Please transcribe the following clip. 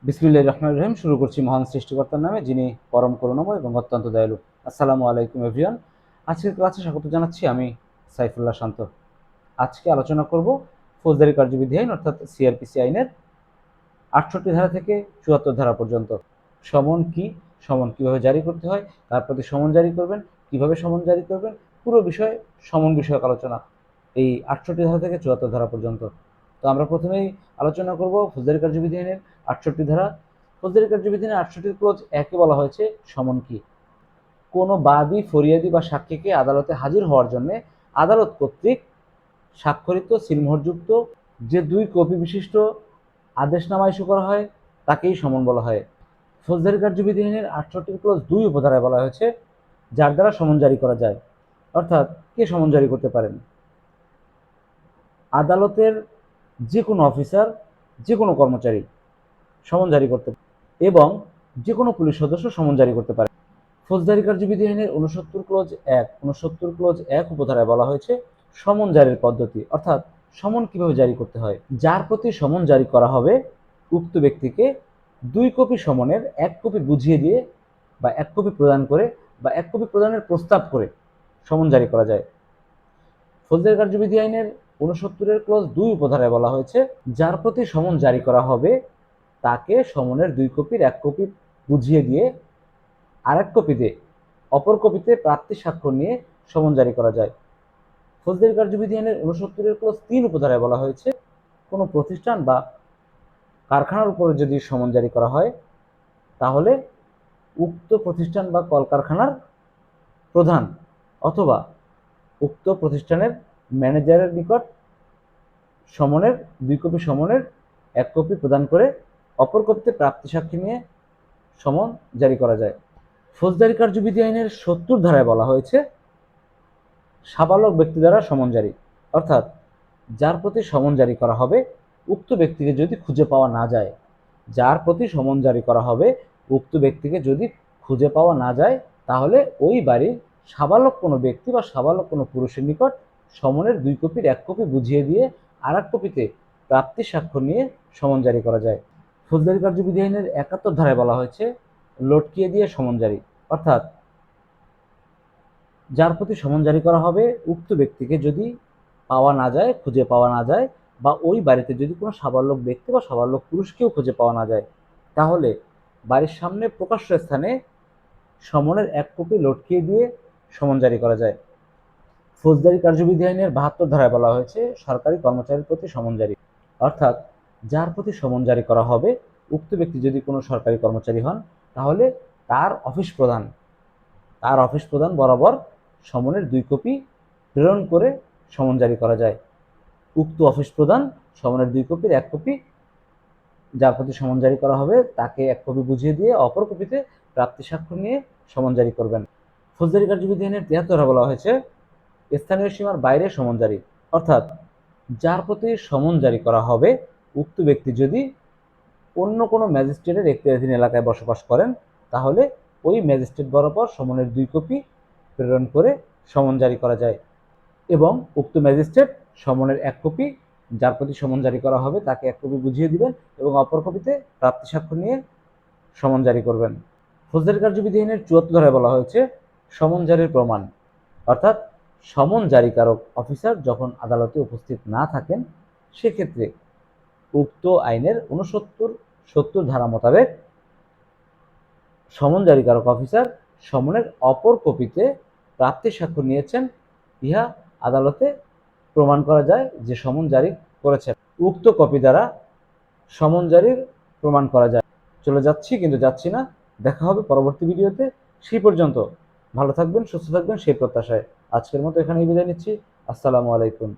বিসমিল্লাহির রহমানির রহিম। শুরু করছি মহান সৃষ্টিকর্তার নামে, যিনি পরম করুণাময় এবং অত্যন্ত দয়ালু। আসসালামু আলাইকুম এভরিওয়ান। আজকের ক্লাসে স্বাগত জানাচ্ছি আমি সাইফুল্লাহ শান্ত। আজকে আলোচনা করব ফৌজদারি কার্যবিধি আইন অর্থাৎ সিআরপিসি আইনের ৬৮ ধারা থেকে ৭৪ ধারা পর্যন্ত। সমন কি, সমন কিভাবে জারি করতে হয়, কার প্রতি সমন জারি করবেন, কিভাবে সমন জারি করবেন, পুরো বিষয় সমন বিষয়ক আলোচনা এই ৬৮ ধারা থেকে ৭৪ ধারা পর্যন্ত। তো আমরা প্রথমেই আলোচনা করব ফৌজদারি কার্যবিধি আইনের ৬৮ ধারা। ফৌজদারি কার্যবিধি আইনের ৬৮ ক্লোজ ১-এ বলা হয়েছে সমন কি। কোনো বাদী, ফরিয়াদি বা সাক্ষীকে আদালতে হাজির হওয়ার জন্য আদালত কর্তৃক স্বাক্ষরিত সিলমোহরযুক্ত যে ২ কপি বিশিষ্ট আদেশনামা ইস্যু করা হয় তাকেই সমন বলা হয়। ফৌজদারি কার্যবিধি আইনের ৬৮ ক্লোজ ২ উপধারায় বলা হয়েছে যার দ্বারা সমন জারি করা যায়, অর্থাৎ কে সমন জারি করতে পারেন। আদালতের যে কোনো অফিসার, যে কোনো কর্মচারী সমন জারি করতে পারে এবং যে কোনো পুলিশ সদস্য সমন জারি করতে পারে। ফৌজদারি কার্যবিধি আইনের ৬৯ ক্লোজ ১, ৬৯ ক্লোজ ১ উপধারায় বলা হয়েছে সমন জারির পদ্ধতি, অর্থাৎ সমন কিভাবে জারি করতে হয়। যার প্রতি সমন জারি করা হবে উক্ত ব্যক্তিকে ২ কপি সমনের ১ কপি বুঝিয়ে দিয়ে বা ১ কপি প্রদান করে বা ১ কপি প্রদানের প্রস্তাব করে সমন জারি করা যায়। ফৌজদারি কার্যবিধি আইনের ৬৯ ক্লোজ ২ উপধারায় বলা হয়েছে যার প্রতি সমন জারি করা হবে তাকে সমনের ২ কপির ১ কপি বুঝিয়ে দিয়ে আরেক কপিতে, অপর কপিতে প্রাপ্তি স্বাক্ষর নিয়ে সমন জারি করা যায়। ফৌজদারি কার্যবিধি আইনের ৬৯ ক্লোজ ৩ উপধারায় বলা হয়েছে কোনো প্রতিষ্ঠান বা কারখানার উপরে যদি সমন জারি করা হয় তাহলে উক্ত প্রতিষ্ঠান বা কলকারখানার প্রধান অথবা উক্ত প্রতিষ্ঠানের ম্যানেজারের নিকট সমনের ২ কপি সমনের ১ কপি প্রদান করে অপর কপিতে প্রাপ্তি সাক্ষী নিয়ে সমন জারি করা যায়। ফৌজদারি কার্যবিধি আইনের ৭০ ধারায় বলা হয়েছে সাবালক ব্যক্তি দ্বারা সমন জারি, অর্থাৎ যার প্রতি সমন জারি করা হবে উক্ত ব্যক্তিকে যদি খুঁজে পাওয়া না যায়, যার প্রতি সমন জারি করা হবে উক্ত ব্যক্তিকে যদি খুঁজে পাওয়া না যায় তাহলে ওই বাড়ির সাবালক কোনো ব্যক্তি বা সাবালক কোনো পুরুষের নিকট সমনের ২ কপির ১ কপি বুঝিয়ে দিয়ে আর এক কপিতে প্রাপ্তি স্বাক্ষর নিয়ে সমন জারি করা যায়। ফৌজদারি কার্যবিধি আইনের ৭১ ধারায় বলা হয়েছে লটকিয়ে দিয়ে সমন জারি, অর্থাৎ যার প্রতি সমন জারি করা হবে উক্ত ব্যক্তিকে যদি পাওয়া না যায়, খুঁজে পাওয়া না যায় বা ওই বাড়িতে যদি কোনো সাবালক ব্যক্তি বা সাবালক পুরুষকেও খুঁজে পাওয়া না যায় তাহলে বাড়ির সামনে প্রকাশ্য স্থানে সমনের ১ কপি লটকিয়ে দিয়ে সমন জারি করা যায়। ফৌজদারি কার্যবিধি আইনের ৭২ ধারায় বলা হয়েছে সরকারি কর্মচারীর প্রতি সমন জারি, অর্থাৎ যার প্রতি সমন জারি করা হবে উক্ত ব্যক্তি যদি কোনো সরকারি কর্মচারী হন তাহলে তার অফিস প্রধান বরাবর সমনের ২ কপি প্রেরণ করে সমন জারি করা যায়। উক্ত অফিস প্রধান সমনের ২ কপির ১ কপি যার প্রতি সমন জারি করা হবে তাকে ১ কপি বুঝিয়ে দিয়ে অপর কপিতে প্রাপ্তি স্বাক্ষর নিয়ে সমন জারি করবেন। ফৌজদারি কার্যবিধি আইনের ৭৩ ধারা বলা হয়েছে স্থানীয় সীমার বাইরে সমন জারি, অর্থাৎ যার প্রতি সমন জারি করা হবে উক্ত ব্যক্তি যদি অন্য কোনো ম্যাজিস্ট্রেটের এখতিয়ারাধীন এলাকায় বসবাস করেন তাহলে ওই ম্যাজিস্ট্রেট বরাবর সমনের ২ কপি প্রেরণ করে সমন জারি করা যায় এবং উক্ত ম্যাজিস্ট্রেট সমনের ১ কপি যার প্রতি সমন জারি করা হবে তাকে ১ কপি বুঝিয়ে দিবেন এবং অপর কপিতে প্রাপ্তি স্বাক্ষর নিয়ে সমন জারি করবেন। ফৌজদারি কার্যবিধি আইনের ৭৪ ধারায় বলা হয়েছে সমন জারির প্রমাণ, অর্থাৎ সমন জারিকারক অফিসার যখন আদালতে উপস্থিত না থাকেন সেক্ষেত্রে উক্ত আইনের ৬৯-৭০ ধারা মোতাবেক সমন জারিকারক অফিসার সমনের অপর কপিতে প্রাপ্তি স্বাক্ষর নিয়েছেন, ইহা আদালতে প্রমাণ করা যায় যে সমন জারি করেছেন। উক্ত কপি দ্বারা সমন জারির প্রমাণ করা যায়। চলে যাচ্ছি কিন্তু যাচ্ছি না, দেখা হবে পরবর্তী ভিডিওতে। সেই পর্যন্ত ভালো থাকবেন, সুস্থ থাকবেন সেই প্রত্যাশায় আজকের মতো এখানেই বিদায় নিচ্ছি। আসসালামু আলাইকুম।